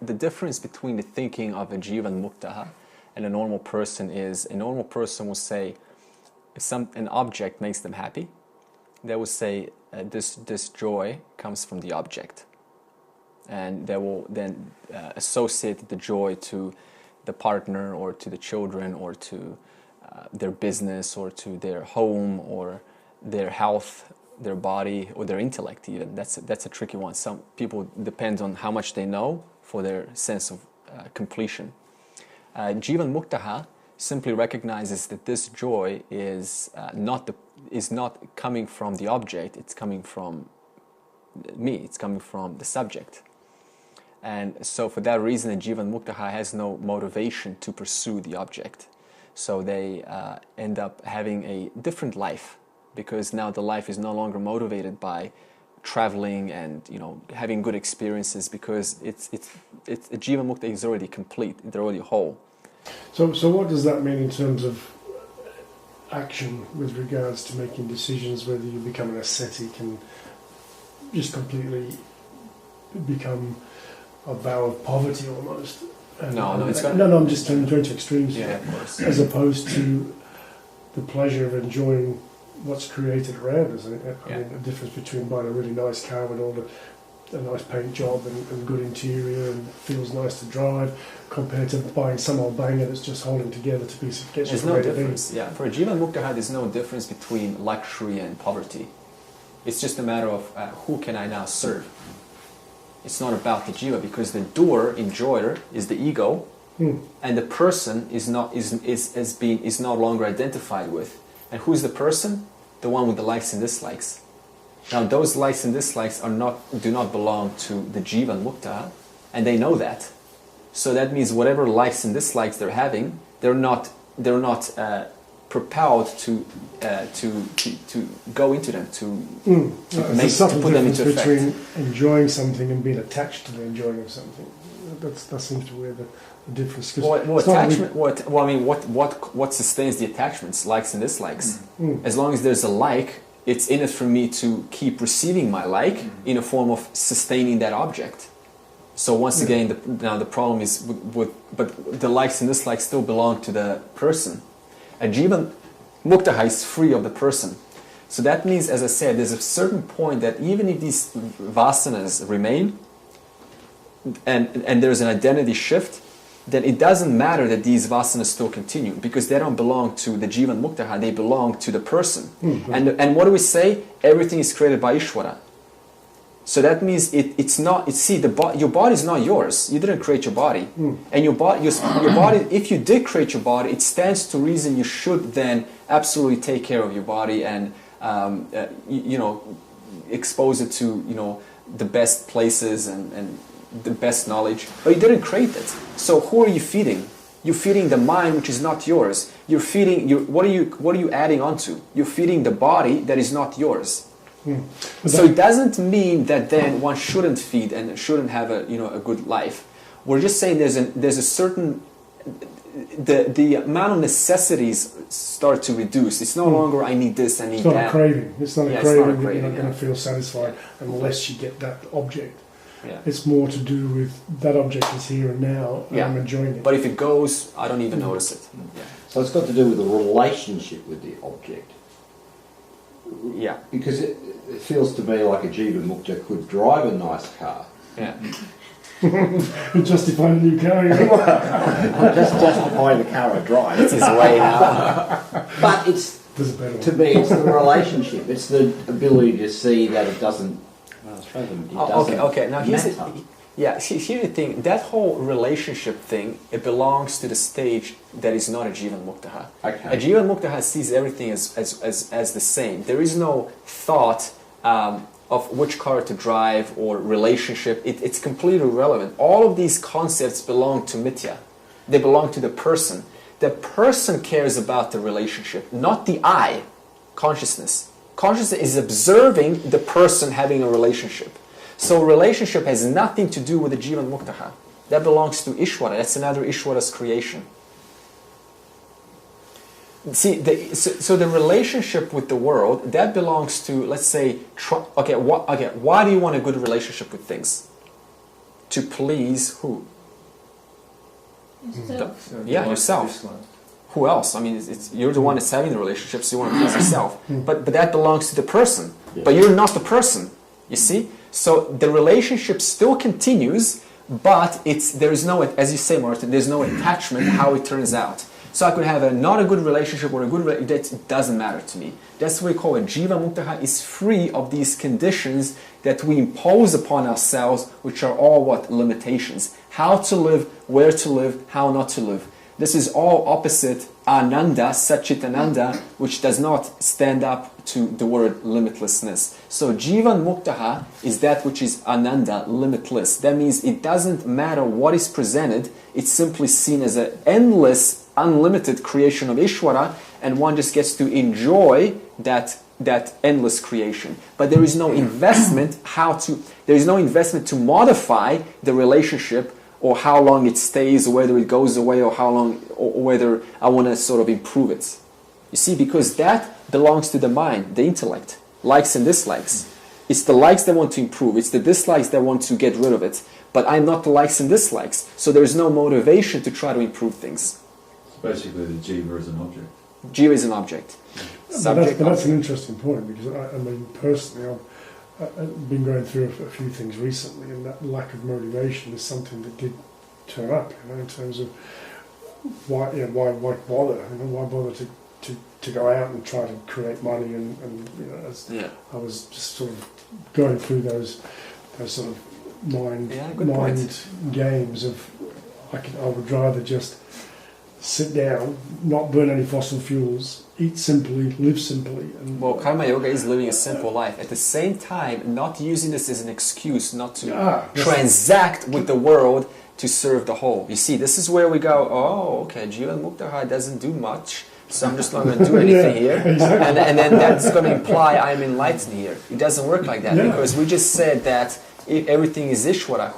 the difference between the thinking of a Jīvan-muktaḥ and a normal person is, a normal person will say, if an object makes them happy, they will say this joy comes from the object, and they will then associate the joy to the partner or to the children or to their business or to their home or their health, their body, or their intellect even. That's a tricky one. Some people depend on how much they know for their sense of completion. Jeevan Mukta simply recognizes that this joy is not coming from the object, it's coming from me, it's coming from the subject. And so for that reason, a Jeevan Mukta has no motivation to pursue the object. So they end up having a different life, because now the life is no longer motivated by traveling and having good experiences, because it's a Jivan Mukta is already complete, they're already whole. So what does that mean in terms of action with regards to making decisions, whether you become an ascetic and just completely become a vow of poverty almost? I'm just going to extremes here, of course. As opposed to the pleasure of enjoying what's created around us. I mean, the difference between buying a really nice car with all a nice paint job and good interior and feels nice to drive, compared to buying some old banger that's just holding together to be. There's no difference. Yeah, for a Jivan Mukta, there's no difference between luxury and poverty. It's just a matter of who can I now serve. It's not about the jiva, because the doer, enjoyer, is the ego, and the person is no longer identified with. And who's the person? The one with the likes and dislikes. Now those likes and dislikes do not belong to the Jivan Mukta, and they know that. So that means whatever likes and dislikes they're having, they're not propelled to go into them, to put them into effect. Between enjoying something and being attached to the enjoying of something. That seems to be where the difference. What sustains the attachments? Likes and dislikes. As long as there's a like, it's in it for me to keep receiving my like in a form of sustaining that object. So once again, the problem is but the likes and dislikes still belong to the person. A Jivan Mukta is free of the person. So that means, as I said, there's a certain point that even if these vasanas remain and there's an identity shift, then it doesn't matter that these vasanas still continue, because they don't belong to the Jivan Mukta, they belong to the person. And what do we say? Everything is created by Ishvara. So that means your body is not yours. You didn't create your body. And your body, if you did create your body, it stands to reason you should then absolutely take care of your body and expose it to the best places and the best knowledge. But you didn't create it. So who are you feeding? You're feeding the mind, which is not yours. You're feeding what are you adding onto? You're feeding the body that is not yours. So it doesn't mean that then one shouldn't feed and shouldn't have a good life. We're just saying there's a certain the amount of necessities start to reduce. It's no longer I need this, I need that. It's not a craving. It's not a craving that you're not going to feel satisfied unless you get that object. Yeah. It's more to do with that object is here and now, and I'm enjoying it. But if it goes, I don't even notice it. Yeah. So it's got to do with the relationship with the object. Yeah. Because it feels to me like a Jivan Mukta could drive a nice car. Yeah. Justify a new car. I'm just justifying the car I drive. It's his way now. But to me, it's the relationship. It's the ability to see that it doesn't. Okay. Now here's the thing. That whole relationship thing, it belongs to the stage that is not a Jivan Mukta. Okay. A Jivan Mukta sees everything as the same. There is no thought of which car to drive or relationship. It's completely irrelevant. All of these concepts belong to Mithya. They belong to the person. The person cares about the relationship, not the I, consciousness. Consciousness is observing the person having a relationship. So relationship has nothing to do with the Jivan Mukta. That belongs to Ishvara. That's another Ishvara's creation. See, so the relationship with the world, that belongs to, let's say, why do you want a good relationship with things? to please who? Yourself. Yeah, yourself. Who else? I mean, you're the one that's having the relationship, so you want to please yourself. But that belongs to the person. Yeah. But you're not the person, you see? So the relationship still continues, but there is no, as you say, Martin, there's no attachment how it turns out. So I could have not a good relationship or a good relationship, it doesn't matter to me. That's what we call it. Jīvan-muktaḥ is free of these conditions that we impose upon ourselves, which are all what? Limitations. How to live, where to live, how not to live. This is all opposite Ananda, Satchitananda, which does not stand up to the word limitlessness. So Jīvan-muktaḥ is that which is Ananda, limitless. That means it doesn't matter what is presented, it's simply seen as an endless, unlimited creation of Ishvara, and one just gets to enjoy that endless creation. But there is no investment there is no investment to modify the relationship, or how long it stays, or whether it goes away, or how long, or whether I want to sort of improve it. You see, because that belongs to the mind, the intellect, likes and dislikes. It's the likes that want to improve, it's the dislikes that want to get rid of it. But I'm not the likes and dislikes, so there's no motivation to try to improve things. Basically, the jiva is an object. Jiva is an object. But that's an interesting point, because I mean, personally, I've been going through a few things recently, and that lack of motivation is something that did turn up, in terms of why bother? Why bother to go out and try to create money, and I was just sort of going through those sort of mind games of I would rather just sit down, not burn any fossil fuels, eat simply, live simply. And well, Karma Yoga is living a simple life. At the same time, not using this as an excuse not to transact with the world to serve the whole. You see, this is where we go, oh, okay, Jivan-muktaḥ doesn't do much, so I'm just not going to do anything here. Exactly. And then that's going to imply I'm enlightened here. It doesn't work like that, because we just said that everything is Ishvara,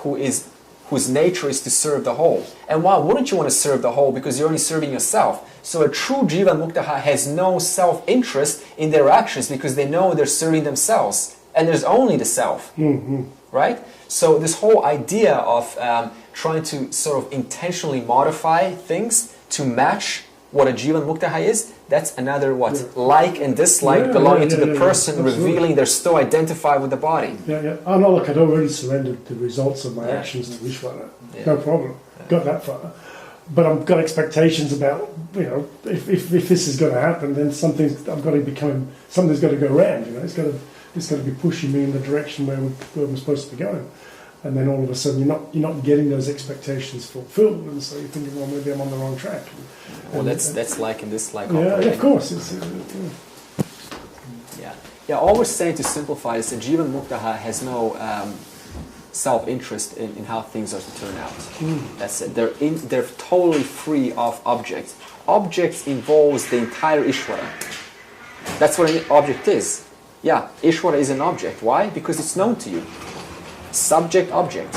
whose nature is to serve the whole. And why wouldn't you want to serve the whole? Because you're only serving yourself. So a true Jivan-muktaḥ has no self-interest in their actions, because they know they're serving themselves. And there's only the self. Mm-hmm. Right? So this whole idea of trying to sort of intentionally modify things to match what a Jivan-muktaḥ is, that's another like and dislike belonging to the person, revealing they're still identified with the body. Oh no, look, I'd already surrendered the results of my actions to Ishvara. No problem. Got that far. But I've got expectations about, if this is going to happen, then something's got to go around. It's got to be pushing me in the direction where we're supposed to be going. And then all of a sudden you're not getting those expectations fulfilled, and so you're thinking, well, maybe I'm on the wrong track. Well, that's like and dislike. Yeah, of course. All we're saying, to simplify, is that Jivan-muktaḥ has no self-interest in how things are to turn out. That's it. They're totally free of objects. Objects involves the entire Ishvara. That's what an object is. Yeah, Ishvara is an object. Why? Because it's known to you. Subject-object.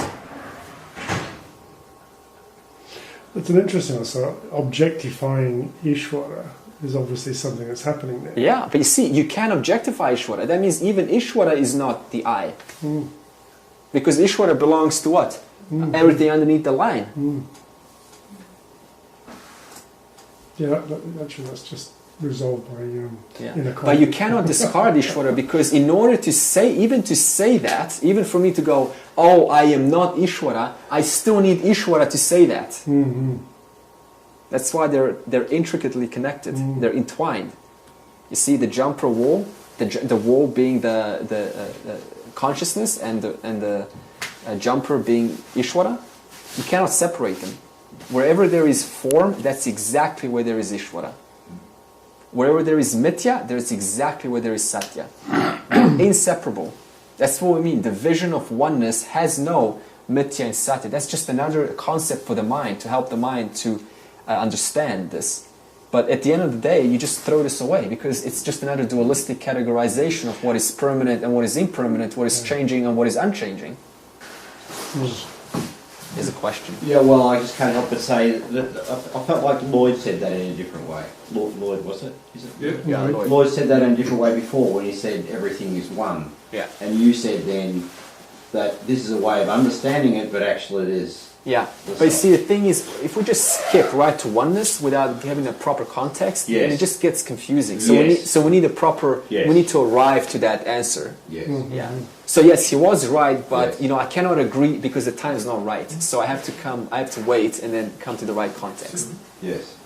It's an interesting one. So objectifying Ishvara is obviously something that's happening there. Yeah, but you see, you can't objectify Ishvara. That means even Ishvara is not the I. Because Ishvara belongs to what? Everything underneath the line. Yeah, actually that's just resolved by But you cannot discard Ishvara, because in order to say that, even for me to go, oh, I am not Ishvara, I still need Ishvara to say that. Mm-hmm. That's why they're intricately connected. They're entwined. You see, the jumper wall, the wall being the consciousness, and the jumper being Ishvara. You cannot separate them. Wherever there is form, that's exactly where there is Ishvara. Wherever there is mithya, there's exactly where there is satya. They're inseparable. That's what we mean. The vision of oneness has no mithya and satya. That's just another concept for the mind, to help the mind to understand this. But at the end of the day, you just throw this away, because it's just another dualistic categorization of what is permanent and what is impermanent, what is changing and what is unchanging. Is a question. Yeah, well, I just can't help but say that I felt like Lloyd said that in a different way. Lloyd, was it? Is it? Yeah, Lloyd. Lloyd said that in a different way before, when he said everything is one. Yeah. And you said then that this is a way of understanding it, but actually it is. Yeah, but you see, the thing is, if we just skip right to oneness without having a proper context, then it just gets confusing. So we need a proper, we need to arrive to that answer. Yes. Yeah. So yes, he was right, but you know, I cannot agree because the time is not right. So I have to wait and then come to the right context. Yes.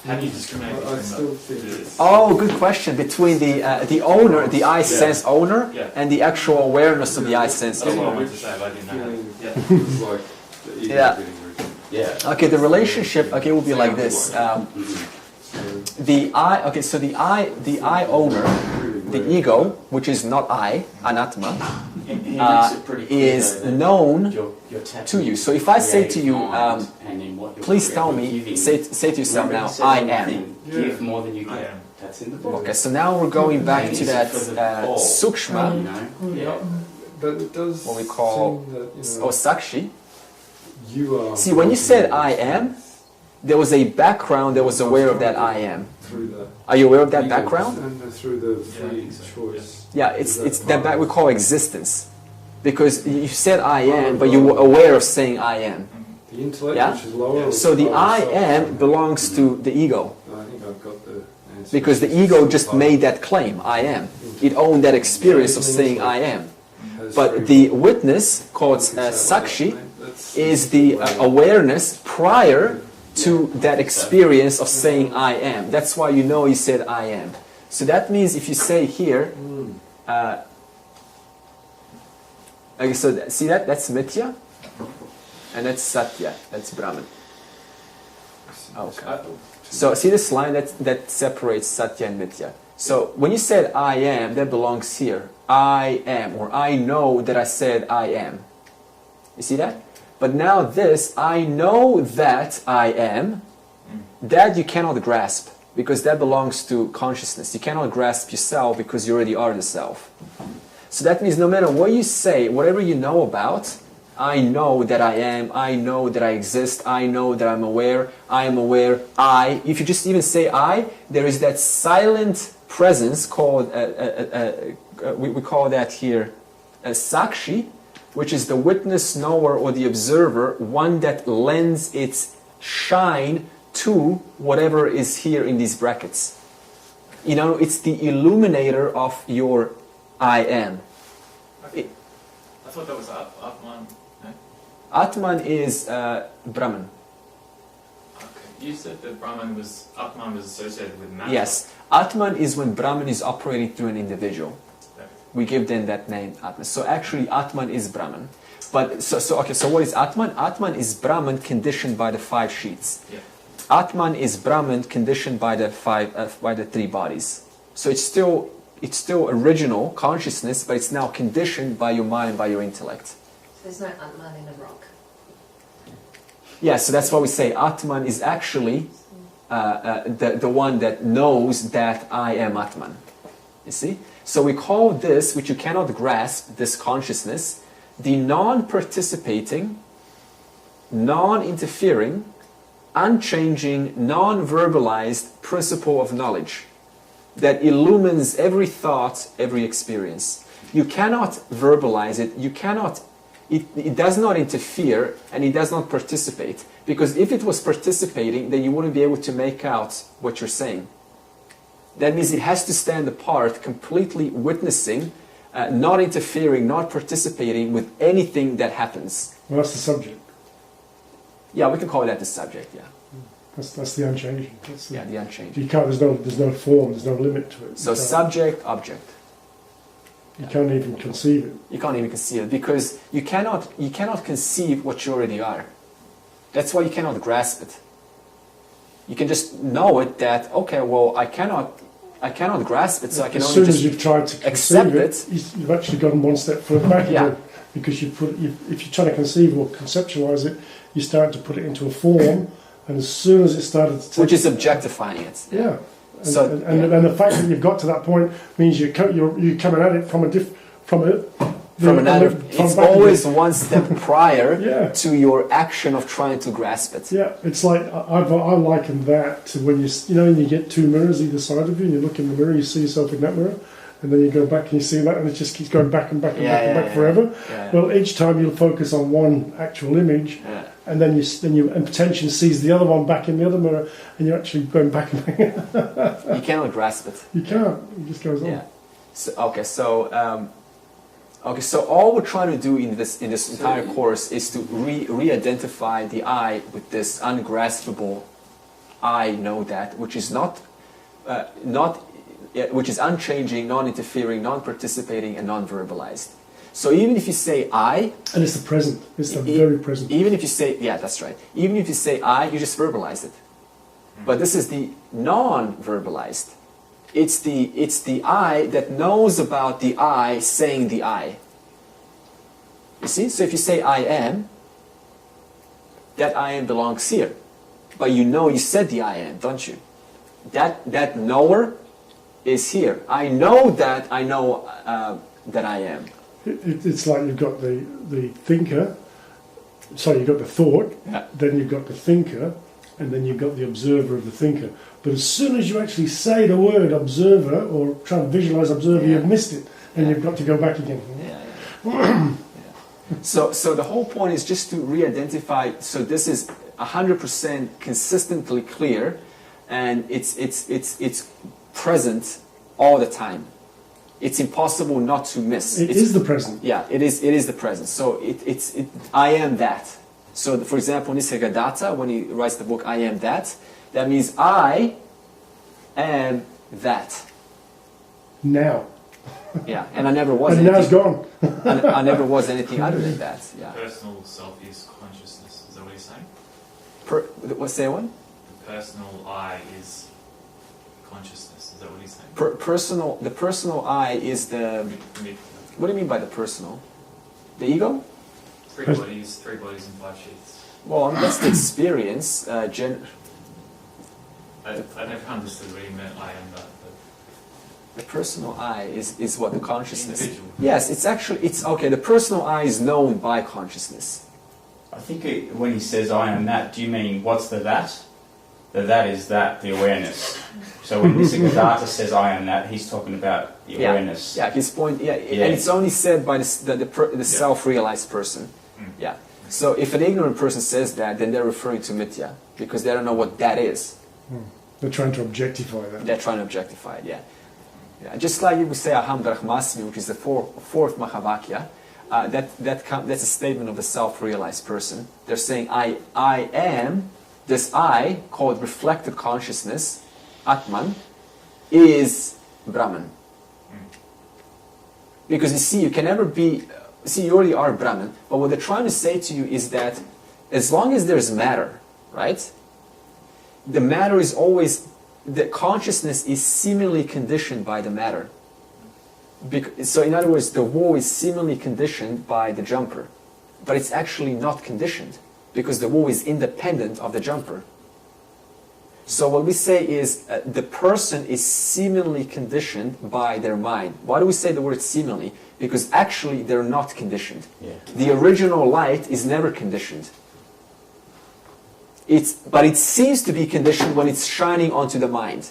How do you discriminate between the... Oh, good question. Between the owner, the I sense owner, and the actual awareness of the I sense That's what I owner. meant to say, but I didn't know. Yeah. Okay, the relationship, okay, will be like this. The I, okay, so the I owner, the ego, which is not I, Anatma, is known to you. So if I say to you, please tell me, say to yourself now, I am. Give more than you get. That's in the book. Okay, so now we're going back to that sukshma, But it does what we call, seem that, or sakshi. you are... See, when you said I am, there was a background that was aware of that I am. Through the Are you aware of that background? And through the free choice. Yeah, it's that we call existence. Because you said I am, but you were aware of saying I am. The intellect, which is lower... So the I am belongs to the ego. I think I've got the answer. Because the ego just made that claim, I am. It owned that experience of saying I am. But the witness, called sakshi, is the awareness prior to that experience of saying I am. That's why you know you said I am. So that means if you say here, okay, so see that's mithya, and that's satya, that's Brahman. Okay. So see this line that separates satya and mithya. So when you said I am, that belongs here. I am, or I know that I said I am. You see that? But now this, I know that I am, that you cannot grasp, because that belongs to consciousness. You cannot grasp yourself because you already are the self. So that means no matter what you say, whatever you know about, I know that I am, I know that I exist, I know that I'm aware, I am aware, I. If you just even say I, there is that silent presence called, we call that here sakshi, which is the witness, knower, or the observer, one that lends its shine to whatever is here in these brackets. You know, it's the illuminator of your I am. I thought that was Atman. No? Atman is Brahman. Okay. You said that Atman was associated with matter. Yes. Atman is when Brahman is operating through an individual. We give them that name, Atman. So actually, Atman is Brahman. But so what is Atman? Atman is Brahman conditioned by the 5 sheets. Yeah. Atman is Brahman conditioned by the by the 3 bodies. So it's still original consciousness, but it's now conditioned by your mind and by your intellect. So there's no Atman in a rock. Yeah. So that's why we say Atman is actually the one that knows that I am Atman. You see. So we call this, which you cannot grasp, this consciousness, the non-participating, non-interfering, unchanging, non-verbalized principle of knowledge that illumines every thought, every experience. You cannot verbalize it, it does not interfere, and it does not participate. Because if it was participating, then you wouldn't be able to make out what you're saying. That means it has to stand apart, completely witnessing, not interfering, not participating with anything that happens. Well, that's the subject. Yeah, we can call that the subject, yeah. That's the unchanging. That's the, The unchanged. You can't, there's no form, there's no limit to it. So subject, object. You can't even conceive it. You can't even conceive it, because you cannot conceive what you already are. That's why you cannot grasp it. You can just know it that, okay, well, I cannot grasp it, so I can as only soon just as you've tried to accept conceive it, you've actually gotten one step further back. Yeah. Because if you're trying to conceive or conceptualize it, you start to put it into a form, and as soon as it started to take... Which is objectifying it. Yeah. And, So, and the fact that you've got to that point means you're coming at it from it's always one step prior to to your action of trying to grasp it. Yeah, it's like I liken that to when you get 2 mirrors either side of you, and you look in the mirror, you see yourself in that mirror, and then you go back and you see that, and it just keeps going back and back and back and back forever. Yeah. Well, each time you'll focus on one actual image, and then your attention sees the other one back in the other mirror, and you're actually going back and back. You cannot grasp it. You can't. It just goes on. Yeah. So all we're trying to do in this entire course is to re-identify the I with this ungraspable I know that, which is which is unchanging, non-interfering, non-participating, and non-verbalized. So even if you say I, and it's the present. It's the very present. Even if you say, yeah, that's right. Even if you say I, you just verbalize it. But this is the non-verbalized. It's the I that knows about the I saying the I. You see? So if you say I am, that I am belongs here. But you know you said the I am, don't you? That knower is here. I know that I know that I am. It's like you've got the thinker, sorry, you've got the thought, then you've got the thinker, and then you've got the observer of the thinker. But as soon as you actually say the word observer, or try and visualize observer, you've missed it, and you've got to go back again. So the whole point is just to re-identify. So this is 100% consistently clear, and it's present all the time. It's impossible not to miss. It is the present. Yeah, it is the present. So I am that. So for example, Nisargadatta, when he writes the book I Am That, that means I am that. Now. Yeah, and I never was and anything. now it's gone. I never was anything other than that. Yeah. Personal self is consciousness. Is that what you're saying? What's that one? The personal I is consciousness. Is that what he's saying? The personal I is the. What do you mean by the personal? The ego? Three bodies and 5 sheets. Well, that's the experience. I never understood what he meant. I am that. The personal I is what the consciousness. Individual. Yes, it's okay. The personal I is known by consciousness. I think when he says I am that, do you mean what's the that? The that is that, the awareness. So when Nisargadatta says I am that, he's talking about the awareness. Yeah, his point. Yeah, and it's only said by the self-realized person. Yeah. So if an ignorant person says that, then they're referring to mithya because they don't know what that is. They're trying to objectify that. They're trying to objectify it. Yeah. Yeah, just like you would say Aham Brahmasmi, which is the fourth Mahavakya, that's a statement of the self-realized person. They're saying I am, this I, called reflected consciousness, Atman, is Brahman. Because you see, you can never be, you already are Brahman, but what they're trying to say to you is that as long as there's matter, right, the matter is always, the consciousness is seemingly conditioned by the matter. So in other words, the wall is seemingly conditioned by the jumper, but it's actually not conditioned because the wall is independent of the jumper. So what we say is the person is seemingly conditioned by their mind. Why do we say the word seemingly? Because actually they're not conditioned. The original light is never conditioned. But it seems to be conditioned when it's shining onto the mind.